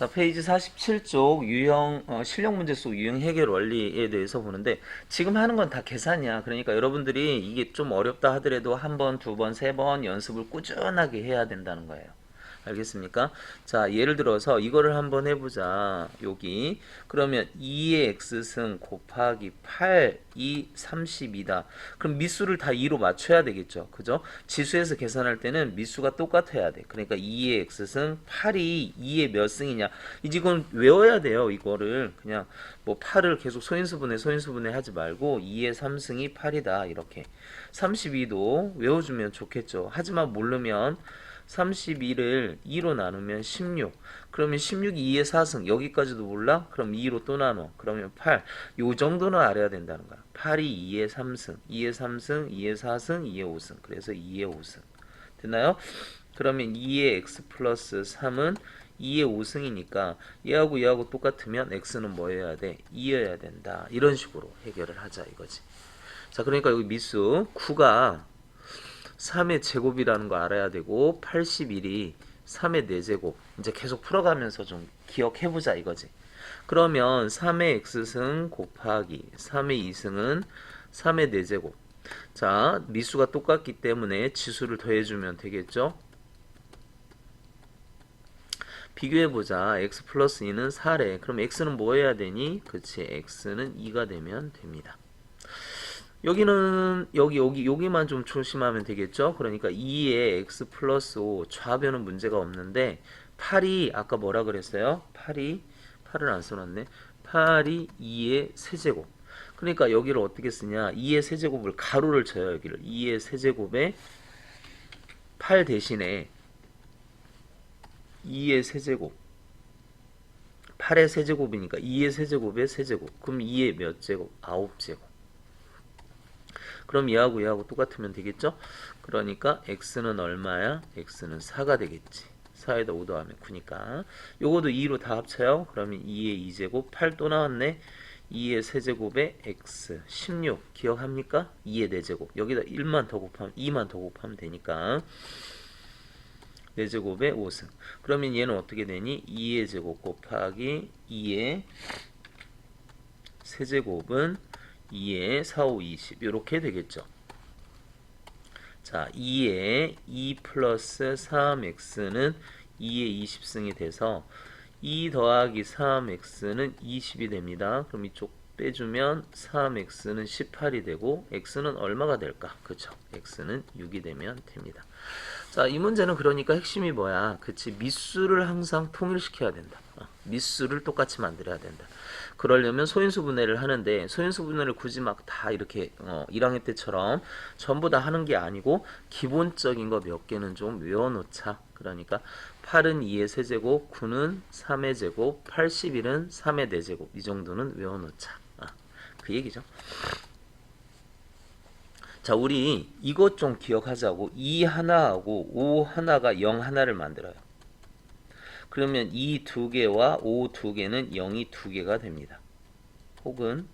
자, 페이지 47쪽 유형 실력 문제 속 유형 해결 원리에 대해서 보는데 지금 하는 건 다 계산이야. 그러니까 여러분들이 이게 좀 어렵다 하더라도 한 번, 두 번, 세 번 연습을 꾸준하게 해야 된다는 거예요. 알겠습니까? 자, 예를 들어서 이거를 한번 해보자. 여기 그러면 2의 x승 곱하기 8, 2, 32다. 그럼 미수를 다 2로 맞춰야 되겠죠. 그죠? 지수에서 계산할 때는 미수가 똑같아야 돼. 그러니까 2의 x승, 8이 2의 몇 승이냐. 이제 이건 외워야 돼요. 이거를 그냥 뭐 8을 계속 소인수분해 하지 말고 2의 3승이 8이다. 이렇게 32도 외워주면 좋겠죠. 하지만 모르면 32를 2로 나누면 16. 그러면 16이 2의 4승. 여기까지도 몰라? 그럼 2로 또 나눠. 그러면 8. 요 정도는 알아야 된다는 거야. 8이 2의 3승, 2의 3승, 2의 4승, 2의 5승. 그래서 2의 5승. 됐나요? 그러면 2의 x 플러스 3은 2의 5승이니까 얘하고 똑같으면 x는 뭐 해야 돼? 2여야 된다. 이런 식으로 해결을 하자 이거지. 자, 그러니까 여기 미수 9가 3의 제곱이라는 거 알아야 되고 81이 3의 4제곱 이제 계속 풀어가면서 좀 기억해보자 이거지. 그러면 3의 x승 곱하기 3의 2승은 3의 4제곱. 자, 미수가 똑같기 때문에 지수를 더해주면 되겠죠. 비교해보자. x 플러스 2는 4래. 그럼 x는 뭐 해야 되니? 그치, x는 2가 되면 됩니다. 여기는 여기만 좀 조심하면 되겠죠. 그러니까 2에 x 플러스 5 좌변은 문제가 없는데 8이 아까 뭐라 그랬어요? 8을 안 써놨네. 8이 2의 세제곱. 그러니까 여기를 어떻게 쓰냐? 2의 세제곱을 가로를 쳐요. 여기를 2의 세제곱에 8 대신에 2의 세제곱 8의 세제곱이니까 2의 세제곱의 세제곱. 그럼 2의 몇 제곱? 9제곱. 그럼 얘하고 똑같으면 되겠죠? 그러니까 x는 얼마야? x는 4가 되겠지. 4에다 5 더하면 9니까. 요거도 2로 다 합쳐요. 그러면 2의 2제곱 8 또 나왔네. 2의 세제곱에 x 16 기억합니까? 2의 4제곱 여기다 1만 더 곱하면 2만 더 곱하면 되니까 4제곱에 5승. 그러면 얘는 어떻게 되니? 2의 제곱 곱하기 2의 세제곱은 2의 4, 5, 20 이렇게 되겠죠. 자, 2의 2 플러스 3x는 2의 20승이 돼서 2 더하기 3x는 20이 됩니다. 그럼 이쪽 빼주면 3x는 18이 되고 x는 얼마가 될까? 그쵸? x는 6이 되면 됩니다. 자, 이 문제는 그러니까 핵심이 뭐야? 그치? 미수를 항상 통일시켜야 된다. 미수를 똑같이 만들어야 된다. 그러려면 소인수 분해를 하는데 소인수 분해를 굳이 막 다 이렇게 1학년 때처럼 전부 다 하는 게 아니고 기본적인 거 몇 개는 좀 외워놓자. 그러니까 8은 2의 세제곱, 9는 3의 제곱, 81은 3의 4제곱 이 정도는 외워놓자. 그 얘기죠. 자, 우리 이것 좀 기억하자고. 2 하나하고 5 하나가 0 하나를 만들어요. 그러면 2 두 개와 5 두 개는 0이 두 개가 됩니다. 혹은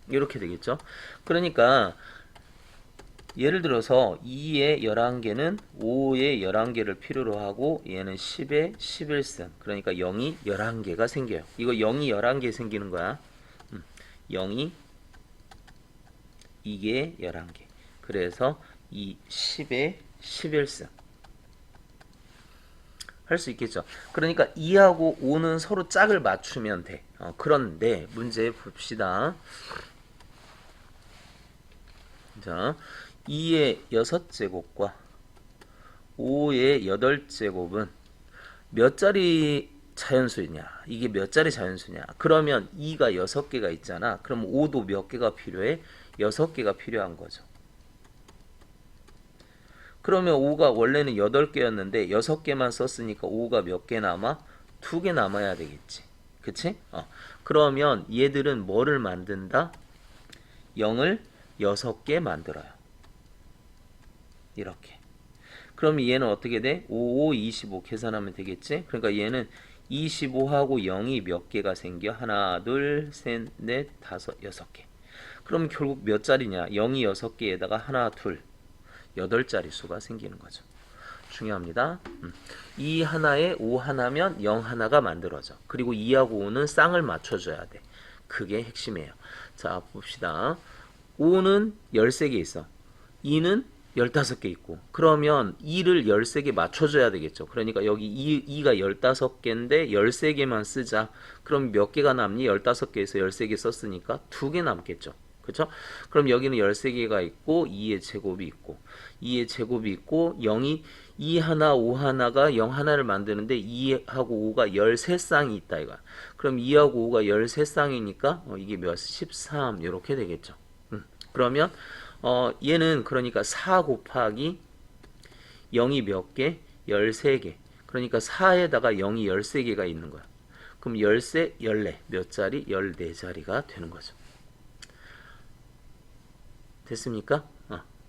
이렇게 되겠죠. 그러니까 예를 들어서 2의 11개는 5의 11개를 필요로 하고 얘는 10의 11승. 그러니까 0이 11개가 생겨요. 이거 0이 11개 생기는 거야. 0이 이게 11개. 그래서 이 10의 11승. 할 수 있겠죠. 그러니까 2하고 5는 서로 짝을 맞추면 돼. 그런데 문제 봅시다. 자, 2의 6제곱과 5의 8제곱은 몇 자리 자연수냐? 이게 몇 자리 자연수냐? 그러면 2가 6개가 있잖아. 그럼 5도 몇 개가 필요해? 6개가 필요한 거죠. 그러면 5가 원래는 8개였는데 6개만 썼으니까 5가 몇 개 남아? 2개 남아야 되겠지. 그치? 그러면 얘들은 뭐를 만든다? 0을 6개 만들어요. 이렇게. 그럼 얘는 어떻게 돼? 5, 5, 25 계산하면 되겠지? 그러니까 얘는 25하고 0이 몇 개가 생겨? 하나, 둘, 셋, 넷, 다섯, 6개. 그럼 결국 몇 자리냐? 0이 6개에다가 하나, 둘, 8자리 수가 생기는 거죠. 중요합니다. 2 하나에 5 하나면 0 하나가 만들어져. 그리고 2하고 5는 쌍을 맞춰줘야 돼. 그게 핵심이에요. 자, 봅시다. 5는 13개 있어. 2는 15개 있고. 그러면 2를 13개 맞춰줘야 되겠죠. 그러니까 여기 2가 15개인데 13개만 쓰자. 그럼 몇 개가 남니? 15개에서 13개 썼으니까 2개 남겠죠. 그렇죠? 그럼 여기는 13개가 있고 2의 제곱이 있고 2의 제곱이 있고 0이 2 하나 5 하나가 0 하나를 만드는데 2하고 5가 13쌍이 있다 이거야. 그럼 2하고 5가 13쌍이니까 이게 몇? 13 이렇게 되겠죠. 그러면 얘는 그러니까 4 곱하기 0이 몇 개? 13개. 그러니까 4에다가 0이 13개가 있는 거야. 그럼 13, 14. 몇 자리? 14자리가 되는 거죠. 됐습니까?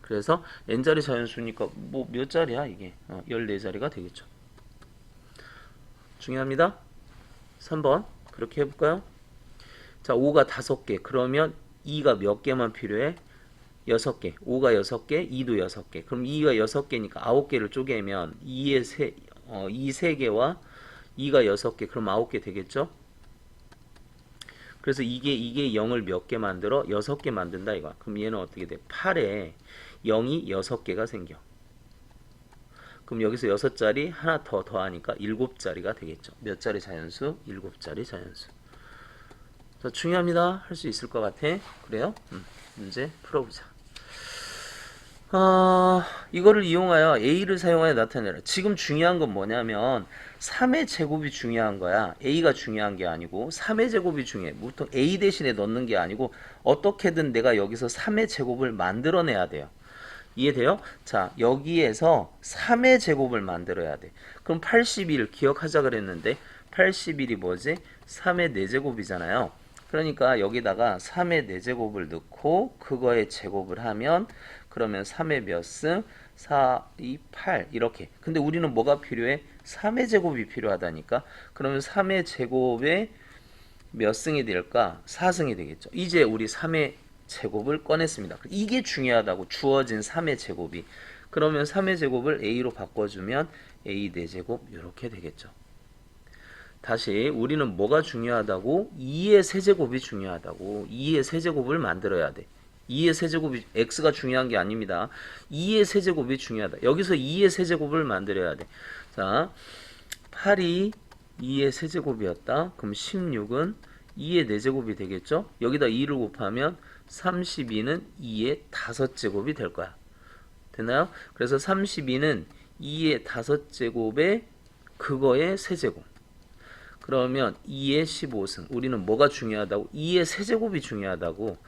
그래서 n자리 자연수니까 뭐 몇 자리야 이게? 14자리가 되겠죠. 중요합니다. 3번 그렇게 해볼까요? 자, 5가 5개. 그러면 2가 몇 개만 필요해? 6개. 5가 6개, 2도 6개. 그럼 2가 6개니까 9개를 쪼개면 2 3개와 2가 6개. 그럼 9개 되겠죠? 그래서 이게 0을 몇 개 만들어? 6개 만든다 이거야. 그럼 얘는 어떻게 돼? 8에 0이 6개가 생겨. 그럼 여기서 6자리 하나 더 더하니까 7자리가 되겠죠. 몇 자리 자연수? 7자리 자연수. 자, 중요합니다. 할 수 있을 것 같아. 그래요? 문제 풀어보자. 이거를 이용하여 A를 사용하여 나타내라. 지금 중요한 건 뭐냐면 3의 제곱이 중요한 거야. A가 중요한 게 아니고 3의 제곱이 중요해. 보통 A 대신에 넣는 게 아니고 어떻게든 내가 여기서 3의 제곱을 만들어내야 돼요. 이해돼요? 자, 여기에서 3의 제곱을 만들어야 돼. 그럼 81 기억하자 그랬는데 81이 뭐지? 3의 4제곱이잖아요. 그러니까 여기다가 3의 4제곱을 넣고 그거의 제곱을 하면 그러면 3의 몇 승? 4, 2, 8 이렇게. 근데 우리는 뭐가 필요해? 3의 제곱이 필요하다니까. 그러면 3의 제곱에 몇 승이 될까? 4승이 되겠죠. 이제 우리 3의 제곱을 꺼냈습니다. 이게 중요하다고 주어진 3의 제곱이. 그러면 3의 제곱을 A로 바꿔주면 A 4제곱 이렇게 되겠죠. 다시 우리는 뭐가 중요하다고? 2의 세제곱이 중요하다고. 2의 세제곱을 만들어야 돼. 2의 세제곱이 x가 중요한 게 아닙니다. 2의 세제곱이 중요하다. 여기서 2의 세제곱을 만들어야 돼. 자, 8이 2의 세제곱이었다. 그럼 16은 2의 4제곱이 되겠죠? 여기다 2를 곱하면 32는 2의 5제곱이 될 거야. 됐나요? 그래서 32는 2의 5제곱에 그거의 세제곱. 그러면 2의 15승. 우리는 뭐가 중요하다고? 2의 세제곱이 중요하다고.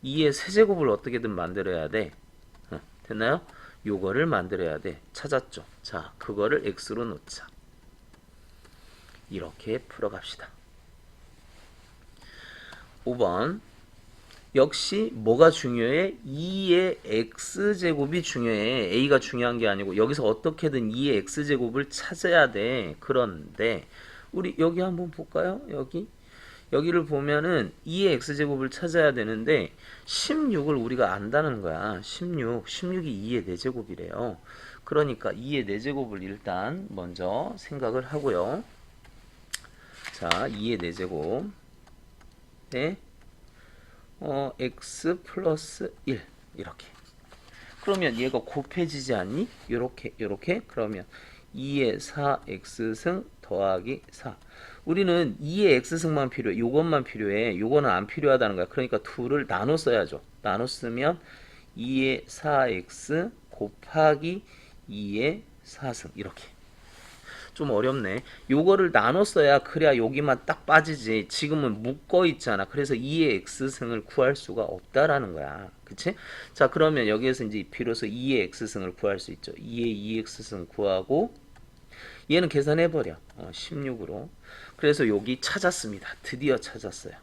2의 세제곱을 어떻게든 만들어야 돼. 됐나요? 요거를 만들어야 돼. 찾았죠? 자, 그거를 x로 놓자. 이렇게 풀어갑시다. 5번. 역시 뭐가 중요해? 2의 x제곱이 중요해. a가 중요한 게 아니고 여기서 어떻게든 2의 x제곱을 찾아야 돼. 그런데 우리 여기 한번 볼까요? 여기를 보면은 2의 x제곱을 찾아야 되는데 16을 우리가 안다는 거야. 16이 2의 4제곱이래요. 그러니까 2의 4제곱을 일단 먼저 생각을 하고요. 자, 2의 4제곱에 x 플러스 1 이렇게. 그러면 얘가 곱해지지 않니? 요렇게. 그러면 2의 4x승 더하기 4. 우리는 2의 x승만 필요해. 요것만 필요해. 요거는 안 필요하다는 거야. 그러니까 2를 나눠 써야죠. 나눠 쓰면 2의 4x 곱하기 2의 4승 이렇게. 좀 어렵네. 요거를 나눠 써야 그래야 여기만 딱 빠지지. 지금은 묶어 있잖아. 그래서 2의 x승을 구할 수가 없다라는 거야. 그치? 자, 그러면 여기에서 이제 비로소 2의 x승을 구할 수 있죠. 2의 2x승 구하고 얘는 계산해버려. 16으로. 그래서 여기 찾았습니다. 드디어 찾았어요.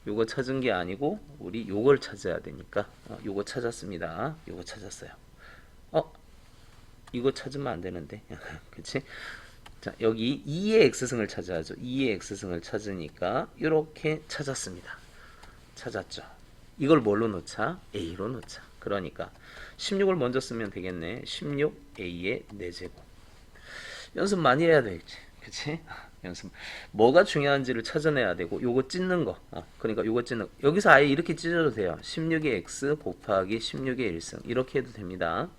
요거 찾은 게 아니고 우리 요걸 찾아야 되니까 요거 찾았습니다. 요거 찾았어요. 이거 찾으면 안 되는데. 그치? 자, 여기 2의 x승을 찾아야죠. 2의 x승을 찾으니까 이렇게 찾았습니다. 찾았죠. 이걸 뭘로 놓자? A로 놓자. 그러니까 16을 먼저 쓰면 되겠네. 16A의 4제곱. 연습 많이 해야 되겠지. 그치? 연습. 뭐가 중요한지를 찾아내야 되고, 요거 찢는 거. 그러니까 요거 찢는 거. 여기서 아예 이렇게 찢어도 돼요. 16의 x 곱하기 16의 1승. 이렇게 해도 됩니다.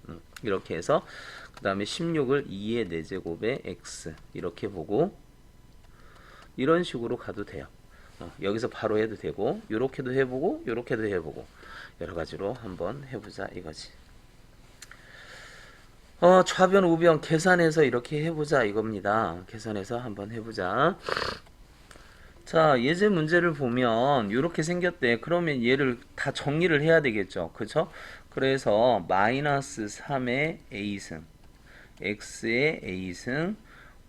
이렇게 해서, 그 다음에 16을 2의 4제곱에 x. 이렇게 보고, 이런 식으로 가도 돼요. 여기서 바로 해도 되고, 요렇게도 해보고, 요렇게도 해보고, 여러 가지로 한번 해보자 이거지. 좌변, 우변 계산해서 이렇게 해보자 이겁니다. 계산해서 한번 해보자. 자, 예제 문제를 보면 이렇게 생겼대. 그러면 얘를 다 정리를 해야 되겠죠. 그쵸? 그래서 마이너스 3의 a승, x의 a승,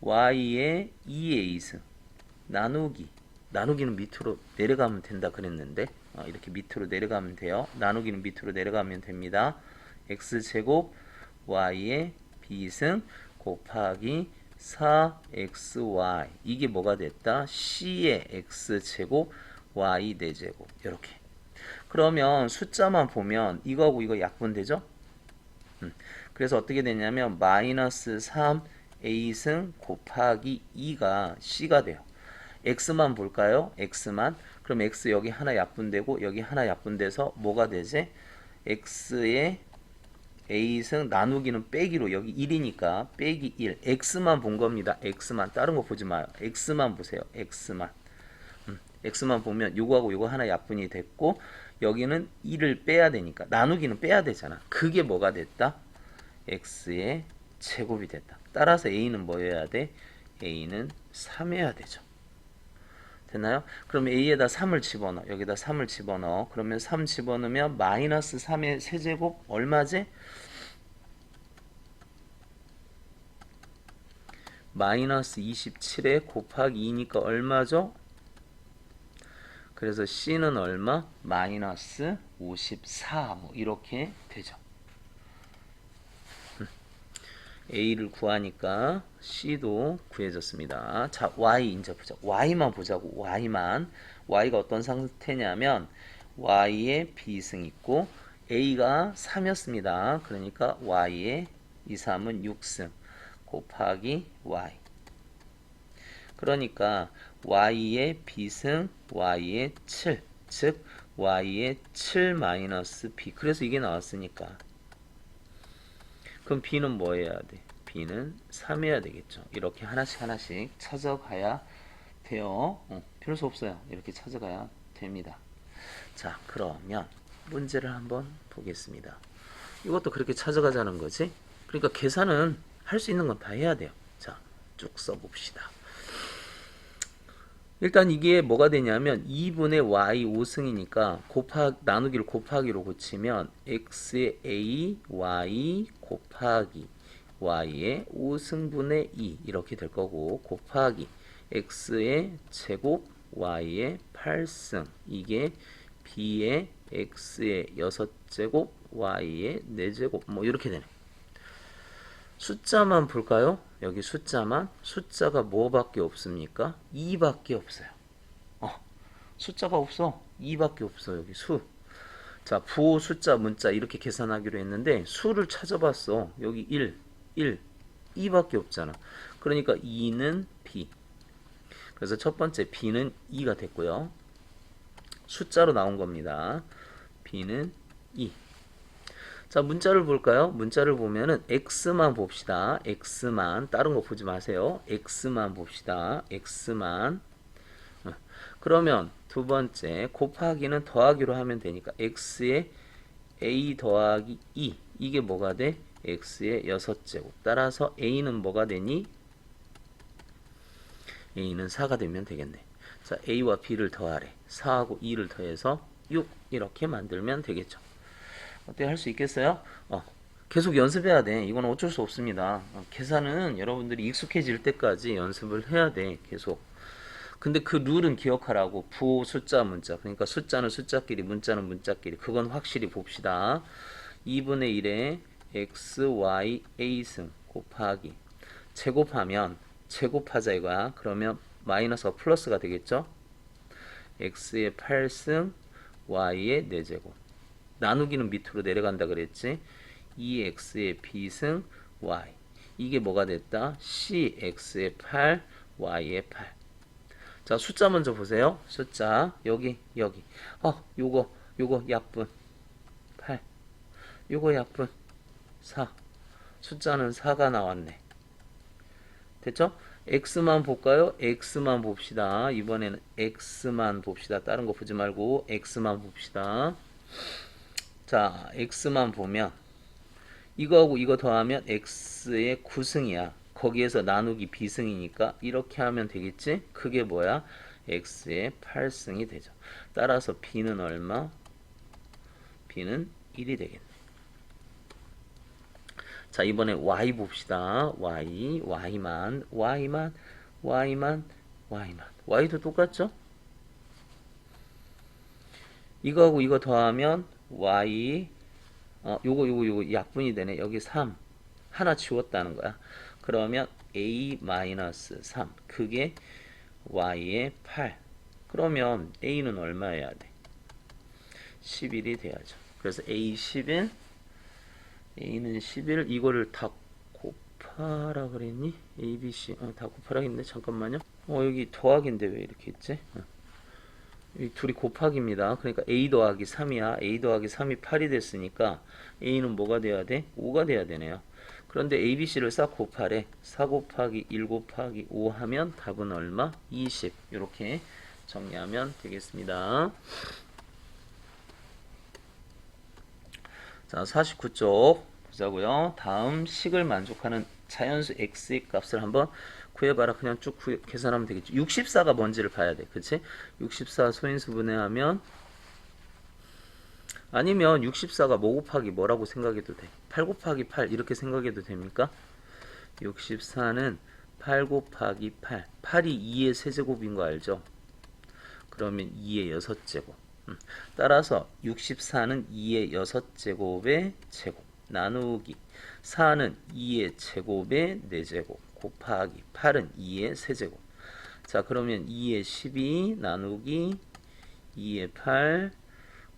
y의 2a승 나누기. 나누기는 밑으로 내려가면 된다 그랬는데 이렇게 밑으로 내려가면 돼요. 나누기는 밑으로 내려가면 됩니다. x제곱 y의 b승 곱하기 4xy 이게 뭐가 됐다? c의 x제곱 y 4제곱 이렇게. 그러면 숫자만 보면 이거하고 이거 약분되죠? 그래서 어떻게 되냐면 마이너스 3a승 곱하기 2가 c가 돼요. x만 볼까요? x만. 그럼 x 여기 하나 약분되고 여기 하나 약분돼서 뭐가 되지? x의 a승 나누기는 빼기로 여기 1이니까 빼기 1 x만 본 겁니다. x만. 다른 거 보지 마요. x만 보세요. x만. x만 보면 요거하고 요거 하나 약분이 됐고 여기는 1을 빼야 되니까 나누기는 빼야 되잖아. 그게 뭐가 됐다? x의 제곱이 됐다. 따라서 a는 뭐여야 돼? a는 3이어야 되죠. 됐나요? 그럼 a에다 3을 집어넣어. 여기다 3을 집어넣어. 그러면 3 집어넣으면 마이너스 3의 세제곱 얼마지? 마이너스 27에 곱하기 2니까 얼마죠? 그래서 c는 얼마? 마이너스 54 뭐 이렇게 되죠. a를 구하니까 c도 구해졌습니다. 자, y 이제 보자. y만 보자고. y만. y가 어떤 상태냐면 y의 b승 있고 a가 3이었습니다. 그러니까 y의 2, 3은 6승 곱하기 y. 그러니까 y의 b승 y의 7. 즉 y의 7 마이너스 b. 그래서 이게 나왔으니까. 그럼 b는 뭐 해야 돼? b는 3 해야 되겠죠. 이렇게 하나씩 하나씩 찾아가야 돼요. 필요 없어요. 이렇게 찾아가야 됩니다. 자, 그러면 문제를 한번 보겠습니다. 이것도 그렇게 찾아가자는 거지. 그러니까 계산은 할 수 있는 건 다 해야 돼요. 자, 쭉 써봅시다. 일단 이게 뭐가 되냐면 2분의 y 5승이니까 나누기를 곱하기로 고치면 x의 a y 곱하기 y의 5승분의 2 이렇게 될 거고 곱하기 x의 제곱 y의 8승 이게 b의 x의 6제곱 y의 4제곱 뭐 이렇게 되네. 숫자만 볼까요? 여기 숫자가 뭐밖에 없습니까? 2밖에 없어요. 숫자가 없어. 2밖에 없어. 여기 수. 자, 부호 숫자 문자 이렇게 계산하기로 했는데 수를 찾아봤어. 여기 1, 2밖에 없잖아. 그러니까 2는 b. 그래서 첫 번째 b는 2가 됐고요. 숫자로 나온 겁니다. b는 2. 자, 문자를 볼까요? 문자를 보면은 x만 봅시다. x만. 다른 거 보지 마세요. x만 봅시다. x만. 그러면 두 번째 곱하기는 더하기로 하면 되니까 x의 a 더하기 2 이게 뭐가 돼? x의 6제곱. 따라서 a는 뭐가 되니? a는 4가 되면 되겠네. 자, a와 b를 더하래. 4하고 2를 더해서 6 이렇게 만들면 되겠죠. 어때? 할 수 있겠어요? 계속 연습해야 돼. 이건 어쩔 수 없습니다. 계산은 여러분들이 익숙해질 때까지 연습을 해야 돼. 계속. 근데 그 룰은 기억하라고. 부호 숫자 문자. 그러니까 숫자는 숫자끼리 문자는 문자끼리. 그건 확실히 봅시다. 2분의 1에 x, y, a승 곱하기 제곱하면 제곱하자 이거야. 그러면 마이너스가 플러스가 되겠죠? x의 8승 y의 4제곱 나누기는 밑으로 내려간다 그랬지. 2x의 b승 y 이게 뭐가 됐다? cx의 8, y의 8. 자, 숫자 먼저 보세요. 숫자 여기. 요거 약분 8. 요거 약분 4. 숫자는 4가 나왔네. 됐죠? x만 볼까요? x만 봅시다. 이번에는 x만 봅시다. 다른 거 보지 말고 x만 봅시다. 자, x만 보면 이거하고 이거 더하면 x의 9승이야. 거기에서 나누기 b승이니까 이렇게 하면 되겠지? 그게 뭐야? x의 8승이 되죠. 따라서 b는 얼마? b는 1이 되겠네. 자, 이번에 y 봅시다. y만. y도 똑같죠? 이거하고 이거 더하면 y, 요거 약분이 되네. 여기 3. 하나 지웠다는 거야. 그러면 a-3. 그게 y의 8. 그러면 a는 얼마여야 돼? 11이 돼야죠. 그래서 a11, a는 11, 이거를 다 곱하라 그랬니? a, b, c, 다 곱하라 했네. 잠깐만요. 여기 더하기인데 왜 이렇게 했지? 이 둘이 곱하기입니다. 그러니까 a 더하기 3이야. a 더하기 3이 8이 됐으니까 a는 뭐가 돼야 돼? 5가 돼야 되네요. 그런데 a, b, c를 싹 곱하래. 4 곱하기 1 곱하기 5 하면 답은 얼마? 20. 이렇게 정리하면 되겠습니다. 자, 49쪽 보자고요. 다음 식을 만족하는 자연수 x의 값을 한번 구해봐라. 그냥 쭉 계산하면 되겠죠. 64가 뭔지를 봐야 돼. 그치? 64 소인수 분해하면, 아니면 64가 뭐 곱하기 뭐라고 생각해도 돼. 8 곱하기 8 이렇게 생각해도 됩니까? 64는 8 곱하기 8. 8이 2의 세제곱인 거 알죠? 그러면 2의 6제곱. 따라서 64는 2의 6제곱의 제곱 나누기 4는 2의 제곱의 4제곱 곱하기 8은 2의 세제곱. 자, 그러면 2의 12 나누기 2의 8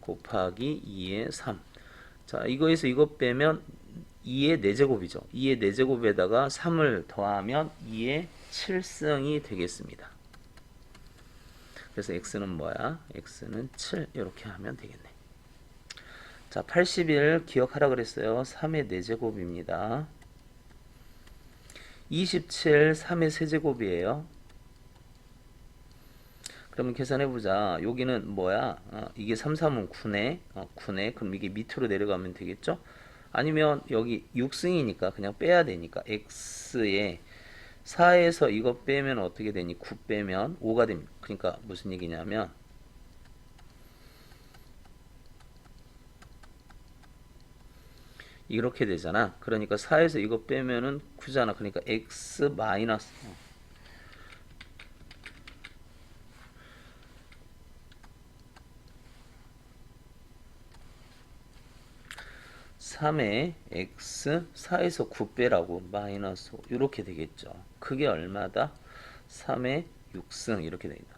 곱하기 2의 3. 자, 이거에서 이거 빼면 2의 4제곱이죠. 2의 4제곱에다가 3을 더하면 2의 7승이 되겠습니다. 그래서 x는 뭐야? x는 7 이렇게 하면 되겠네. 자, 81 기억하라 그랬어요. 3의 4제곱입니다. 27 3의 세제곱이에요. 그러면 계산해보자. 여기는 뭐야? 이게 3, 3은 9네. 9네. 그럼 이게 밑으로 내려가면 되겠죠? 아니면 여기 6승이니까 그냥 빼야 되니까 x에 4에서 이거 빼면 어떻게 되니? 9 빼면 5가 됩니다. 그러니까 무슨 얘기냐면 이렇게 되잖아. 그러니까 4에서 이거 빼면은 9잖아. 그러니까 x 마이너스 3의 x 4에서 9 빼라고 마이너스 5 이렇게 되겠죠. 그게 얼마다? 3의 6승 이렇게 되겠다.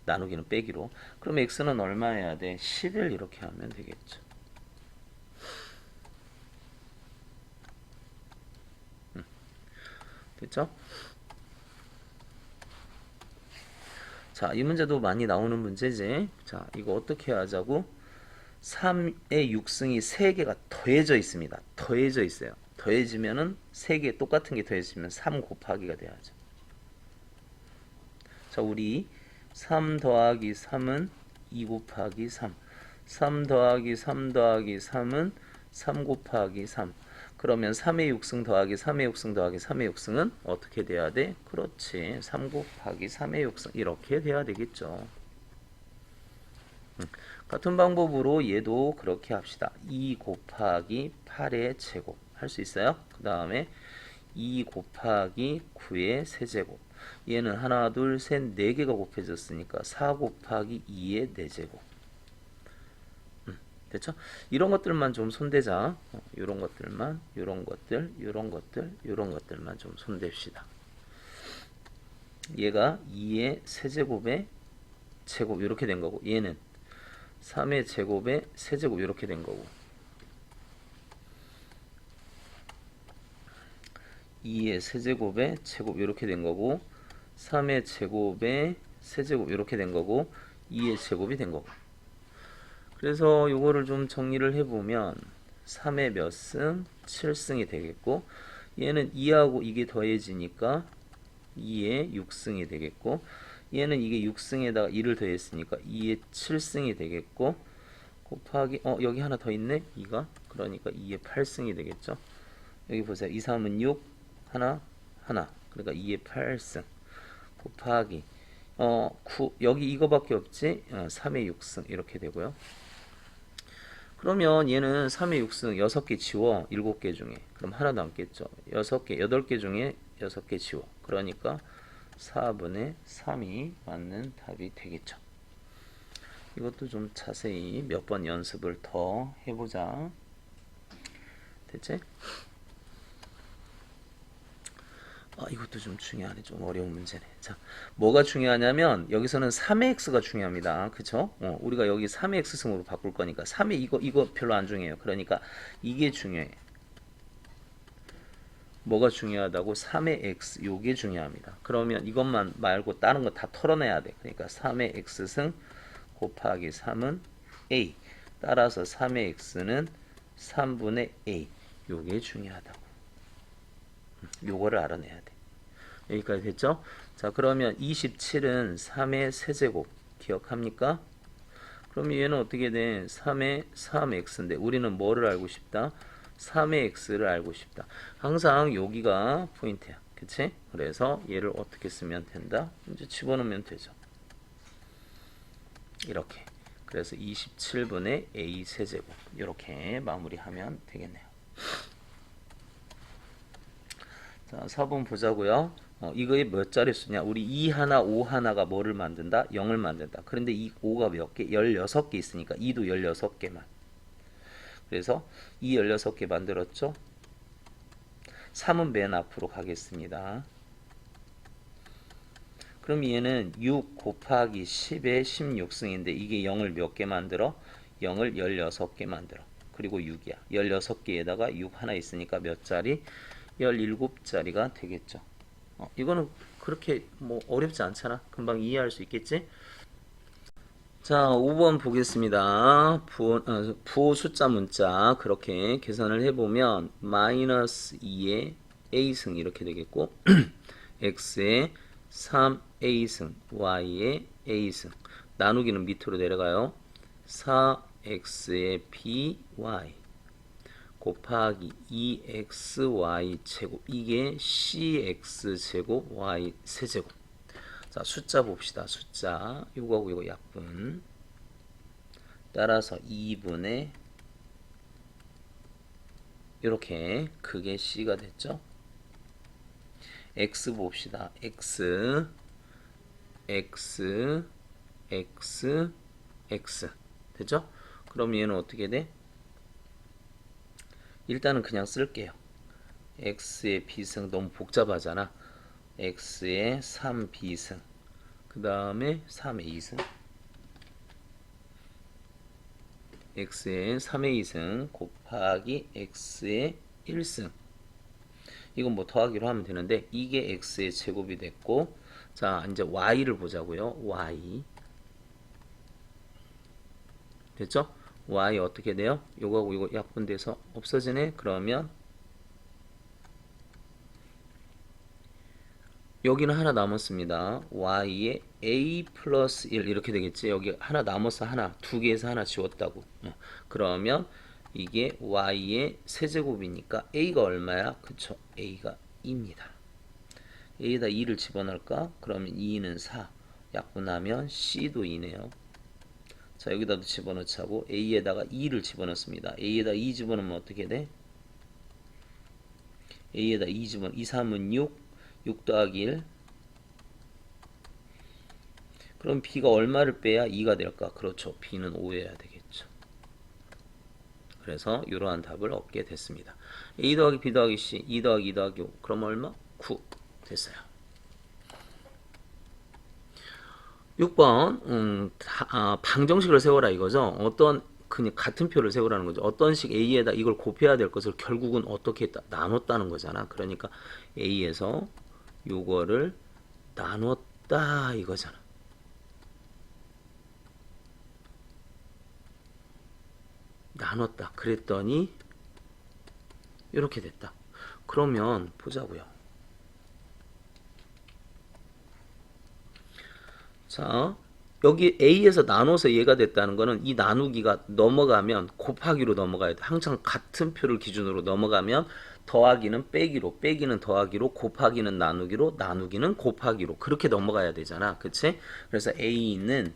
나누기는 빼기로. 그럼 x는 얼마 해야 돼? 11 이렇게 하면 되겠죠. 됐죠? 자, 이 문제도 많이 나오는 문제지. 자, 이거 어떻게 하자고? 3의 6승이 3개가 더해져 있습니다. 더해져 있어요. 더해지면은 3개 똑같은 게 더해지면 3 곱하기가 돼야죠. 자, 우리 3 더하기 3은 2 곱하기 3. 3 더하기 3 더하기 3은 3 곱하기 3. 그러면 3의 6승 더하기 3의 6승 더하기 3의 6승은 어떻게 돼야 돼? 그렇지. 3 곱하기 3의 6승 이렇게 돼야 되겠죠. 같은 방법으로 얘도 그렇게 합시다. 2 곱하기 8의 제곱 할 수 있어요? 그 다음에 2 곱하기 9의 세제곱. 얘는 하나, 둘, 셋, 4개가 곱해졌으니까 4 곱하기 2의 4제곱. 됐죠? 이런 것들만 좀 손대자. 이런 것들만, 이런 것들, 이런 것들, 이런 것들만 좀 손댑시다. 얘가 2의 세제곱의 제곱 이렇게 된 거고, 얘는 3의 제곱의 세제곱 이렇게 된 거고, 2의 세제곱의 제곱 이렇게 된 거고 3의 제곱의 세제곱 이렇게 된 거고 2의 제곱이 된 거고. 그래서 요거를 좀 정리를 해보면 3의 몇 승? 7승이 되겠고 얘는 2하고 이게 더해지니까 2의 6승이 되겠고 얘는 이게 6승에다가 2를 더했으니까 2의 7승이 되겠고 곱하기 여기 하나 더 있네 2가 그러니까 2의 8승이 되겠죠. 여기 보세요. 2, 3은 6 하나 그러니까 2의 8승 곱하기 9 여기 이거밖에 없지 3의 6승 이렇게 되고요. 그러면 얘는 3의 6승 6개 지워 7개 중에 그럼 하나 남겠죠. 6개 8개 중에 6개 지워 그러니까 4분의 3이 맞는 답이 되겠죠. 이것도 좀 자세히 몇 번 연습을 더 해보자. 됐지? 이것도 좀 중요하네. 좀 어려운 문제네. 자, 뭐가 중요하냐면 여기서는 3의 x가 중요합니다. 그쵸? 우리가 여기 3의 x승으로 바꿀 거니까 3의 이거 별로 안 중요해요. 그러니까 이게 중요해. 뭐가 중요하다고? 3의 x 요게 중요합니다. 그러면 이것만 말고 다른 거 다 털어내야 돼. 그러니까 3의 x승 곱하기 3은 a 따라서 3의 x는 3분의 a 요게 중요하다고. 요거를 알아내야 돼. 여기까지 됐죠? 자, 그러면 27은 3의 세제곱 기억합니까? 그럼 얘는 어떻게 돼? 3의 3x인데 우리는 뭐를 알고 싶다? 3의 x를 알고 싶다. 항상 여기가 포인트야. 그치? 그래서 얘를 어떻게 쓰면 된다? 이제 집어넣으면 되죠. 이렇게. 그래서 27분의 a 세제곱 이렇게 마무리하면 되겠네요. 자, 4번 보자고요. 이거에 몇 자리 수냐? 우리 2 하나, 5 하나가 뭐를 만든다? 0을 만든다. 그런데 이 5가 몇 개? 16개 있으니까 2도 16개만. 그래서 2 16개 만들었죠? 3은 맨 앞으로 가겠습니다. 그럼 얘는 6 곱하기 10의 16승인데 이게 0을 몇 개 만들어? 0을 16개 만들어. 그리고 6이야. 16개에다가 6 하나 있으니까 몇 자리? 17자리가 되겠죠. 이거는 그렇게 뭐 어렵지 않잖아. 금방 이해할 수 있겠지? 자, 5번 보겠습니다. 부호 숫자 문자 그렇게 계산을 해보면 마이너스 2의 a승 이렇게 되겠고 x의 3a승 y의 a승 나누기는 밑으로 내려가요. 4x의 by 곱하기 2xy 제곱 이게 cx 제곱 y 세제곱. 자, 숫자 봅시다. 숫자 이거하고 이거 약분 따라서 2분의 이렇게 그게 c가 됐죠. x 봅시다. x 됐죠? 그럼 얘는 어떻게 돼? 일단은 그냥 쓸게요. x의 b승 너무 복잡하잖아. x의 3b승 그 다음에 3의 2승 x의 3의 2승 곱하기 x의 1승 이건 뭐 더하기로 하면 되는데 이게 x의 제곱이 됐고 자 이제 y를 보자고요. y 됐죠? y 어떻게 돼요? 요거하고 이거 약분돼서 없어지네. 그러면 여기는 하나 남았습니다. y의 a 플러스 1 이렇게 되겠지. 여기 하나 남았어. 하나. 두 개에서 하나 지웠다고. 그러면 이게 y의 세제곱이니까 a가 얼마야? 그쵸. a가 2입니다. a에다 2를 집어넣을까? 그러면 2는 4. 약분하면 c도 2네요. 자, 여기다도 집어넣자고 a에다가 2를 집어넣습니다. a에다 2 집어넣으면 어떻게 돼? a에다 2 집어넣으면 2, 3은 6 더하기 1 그럼 b가 얼마를 빼야 2가 될까? 그렇죠. b는 5여야 되겠죠. 그래서 이러한 답을 얻게 됐습니다. a 더하기 b 더하기 c 2 더하기 2 더하기 5 그럼 얼마? 9 됐어요. 6번 방정식을 세워라 이거죠. 어떤 그냥 같은 표를 세우라는 거죠. 어떤 식 A에다 이걸 곱해야 될 것을 결국은 어떻게 했다? 나눴다는 거잖아. 그러니까 A에서 요거를 나눴다 이거잖아. 나눴다. 그랬더니 이렇게 됐다. 그러면 보자고요. 자, 여기 A에서 나눠서 얘가 됐다는 거는 이 나누기가 넘어가면 곱하기로 넘어가야 돼. 항상 같은 표를 기준으로 넘어가면 더하기는 빼기로, 빼기는 더하기로, 곱하기는 나누기로, 나누기는 곱하기로 그렇게 넘어가야 되잖아. 그치? 그래서 A는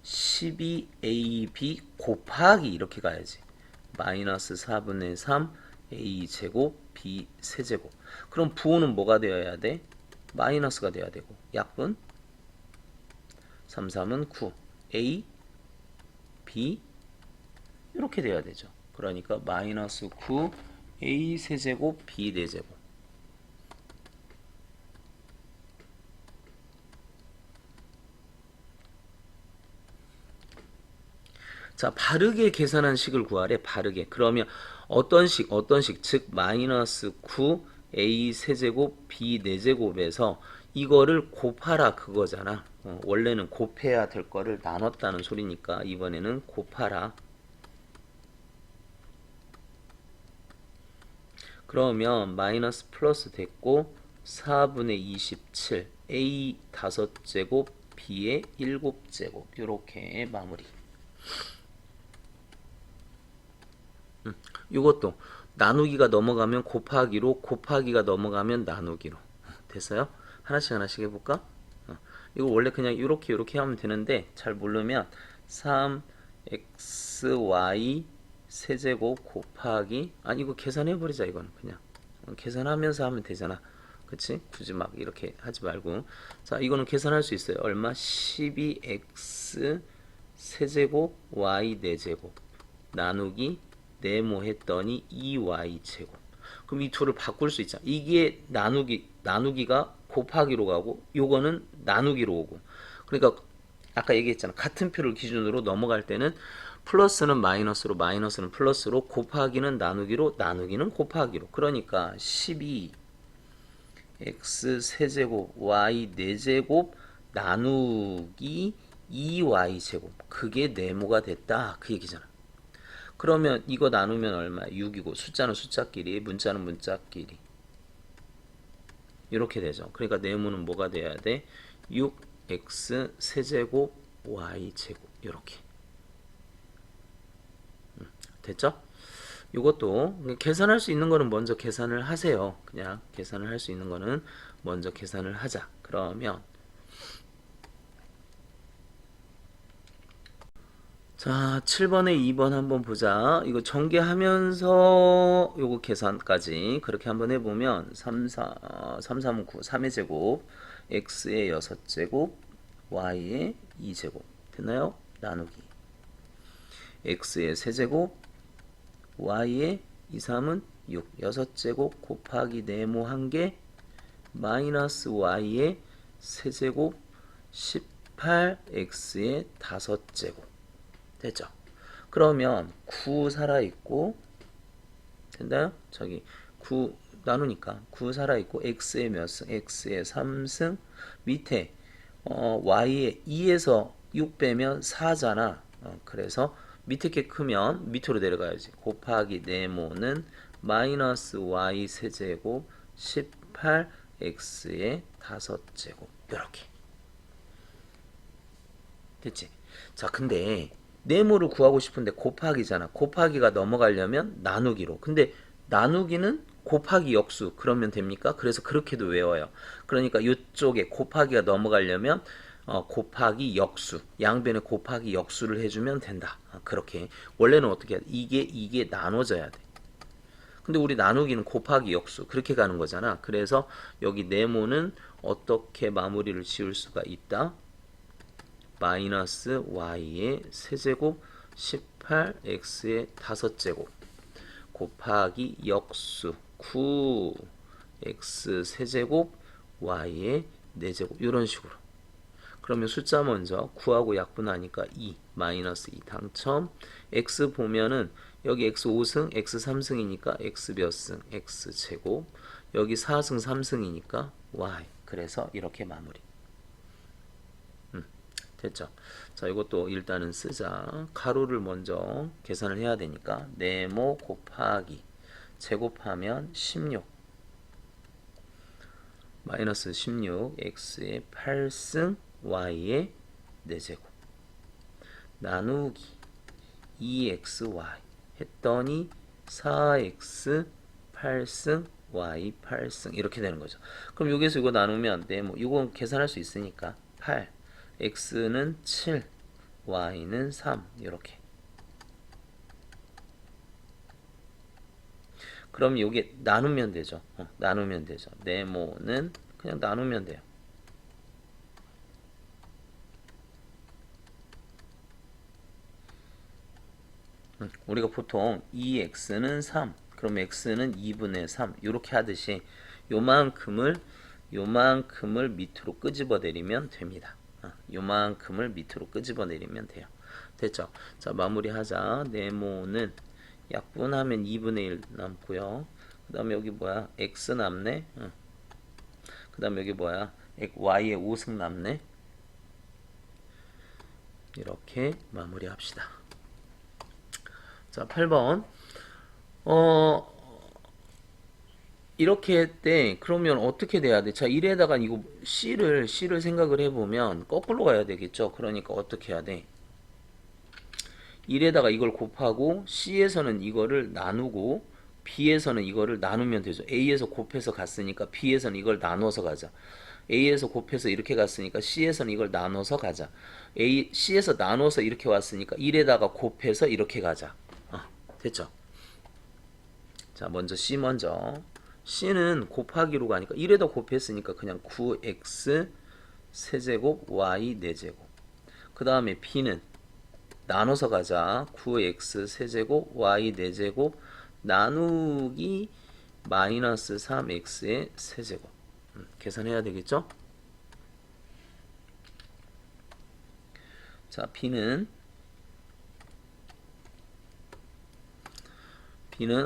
12AB 곱하기 이렇게 가야지. 마이너스 4분의 3 A제곱 B 세제곱. 그럼 부호는 뭐가 되어야 돼? 마이너스가 돼야 되고 약분 3, 3은 9 A, B 이렇게 돼야 되죠. 그러니까 마이너스 9 A 세제곱 B 4제곱. 자, 바르게 계산한 식을 구하래. 바르게. 그러면 어떤 식, 즉 마이너스 9 A 세제곱 B 4제곱에서 이거를 곱하라 그거잖아. 원래는 곱해야 될 거를 나눴다는 소리니까 이번에는 곱하라. 그러면 마이너스 플러스 됐고 4분의 27 A 5제곱 B의 7제곱 이렇게 마무리. 이것도 나누기가 넘어가면 곱하기로, 곱하기가 넘어가면 나누기로. 됐어요? 하나씩 하나씩 해볼까? 이거 원래 그냥 이렇게 하면 되는데 잘 모르면 3xy 세제곱 곱하기, 아니 이거 계산해버리자. 이거는 그냥 계산하면서 하면 되잖아. 그치? 굳이 막 이렇게 하지 말고. 자, 이거는 계산할 수 있어요. 얼마? 12x 세제곱 y 4제곱 나누기 네모했더니 2y 제곱. 그럼 이 둘을 바꿀 수 있잖아. 이게 나누기가 곱하기로 가고 요거는 나누기로 오고. 그러니까 아까 얘기했잖아. 같은 표를 기준으로 넘어갈 때는 플러스는 마이너스로, 마이너스는 플러스로, 곱하기는 나누기로, 나누기는 곱하기로. 그러니까 12 x 세제곱 y 4제곱 나누기 2y 제곱. 그게 네모가 됐다. 그 얘기잖아. 그러면 이거 나누면 얼마? 6이고 숫자는 숫자끼리, 문자는 문자끼리. 이렇게 되죠. 그러니까 네모는 뭐가 돼야 돼? 6x 세제곱 y 제곱. 이렇게. 됐죠? 이것도 계산할 수 있는 거는 먼저 계산을 하세요. 그냥 계산을 할 수 있는 거는 먼저 계산을 하자. 그러면 자, 7번에 2번 한번 보자. 이거 전개하면서 요거 계산까지 그렇게 한번 해보면 3, 3, 9, 3의 제곱, x의 6제곱, y의 2제곱. 됐나요? 나누기. x의 세제곱, y의 2, 3은 6, 6제곱 곱하기 네모 1개, 마이너스 y의 세제곱, 18x의 5제곱. 됐죠? 그러면 9 살아있고 된다요? 저기 9 나누니까 9 살아있고 x의 몇 승? x의 3승 밑에 y의 2에서 6 빼면 4잖아. 그래서 밑에 게 크면 밑으로 내려가야지. 곱하기 네모는 마이너스 y 세제곱 18x의 5제곱 이렇게 됐지? 자, 근데 네모를 구하고 싶은데 곱하기잖아. 곱하기가 넘어가려면 나누기로. 근데 나누기는 곱하기 역수 그러면 됩니까? 그래서 그렇게도 외워요. 그러니까 이쪽에 곱하기가 넘어가려면 곱하기 역수, 양변에 곱하기 역수를 해주면 된다. 그렇게 원래는 어떻게 해야 돼? 이게 나눠져야 돼. 근데 우리 나누기는 곱하기 역수 그렇게 가는 거잖아. 그래서 여기 네모는 어떻게 마무리를 지을 수가 있다? 마이너스 y의 세제곱 18x의 5제곱 곱하기 역수 9x 세제곱 y의 4제곱 이런 식으로. 그러면 숫자 먼저 9하고 약분하니까 2 마이너스 2 당첨. x 보면은 여기 x 5승 x 3승이니까 x 몇 승 x 제곱, 여기 4승 3승이니까 y. 그래서 이렇게 마무리. 됐죠? 자, 이것도 일단은 쓰자. 가로를 먼저 계산을 해야 되니까 네모 곱하기 제곱하면 16 마이너스 16 x의 8승 y의 4제곱 나누기 2xy 했더니 4x 8승 y 8승 이렇게 되는 거죠. 그럼 여기서 이거 나누면 네모 이건 계산할 수 있으니까 8 x는 7 y는 3 이렇게. 그럼 여기 나누면 되죠. 나누면 되죠. 네모는 그냥 나누면 돼요. 우리가 보통 2x는 3 그럼 x는 2분의 3 이렇게 하듯이 요만큼을 밑으로 끄집어 내리면 됩니다. 요만큼을 밑으로 끄집어 내리면 돼요. 됐죠? 자, 마무리하자. 네모는 약분하면 2분의 1 남고요. 그 다음에 여기 뭐야? x 남네. 그 다음에 여기 뭐야? y의 5승 남네. 이렇게 마무리합시다. 자, 8번. 이렇게 했대. 그러면 어떻게 돼야 돼? 자, 1에다가 이거 C를 생각을 해보면 거꾸로 가야 되겠죠? 그러니까 어떻게 해야 돼? 1에다가 이걸 곱하고 C에서는 이거를 나누고 B에서는 이거를 나누면 되죠. A에서 곱해서 갔으니까 B에서는 이걸 나눠서 가자. A에서 곱해서 이렇게 갔으니까 C에서는 이걸 나눠서 가자. C에서 나눠서 이렇게 왔으니까 1에다가 곱해서 이렇게 가자. 됐죠? 자, 먼저 C 먼저. C는 곱하기로 가니까 1에다 곱했으니까 그냥 9x 세제곱 y 4제곱. 그 다음에 B는 나눠서 가자. 9x 세제곱 y 4제곱 나누기 마이너스 3x의 세제곱. 계산해야 되겠죠? 자, B는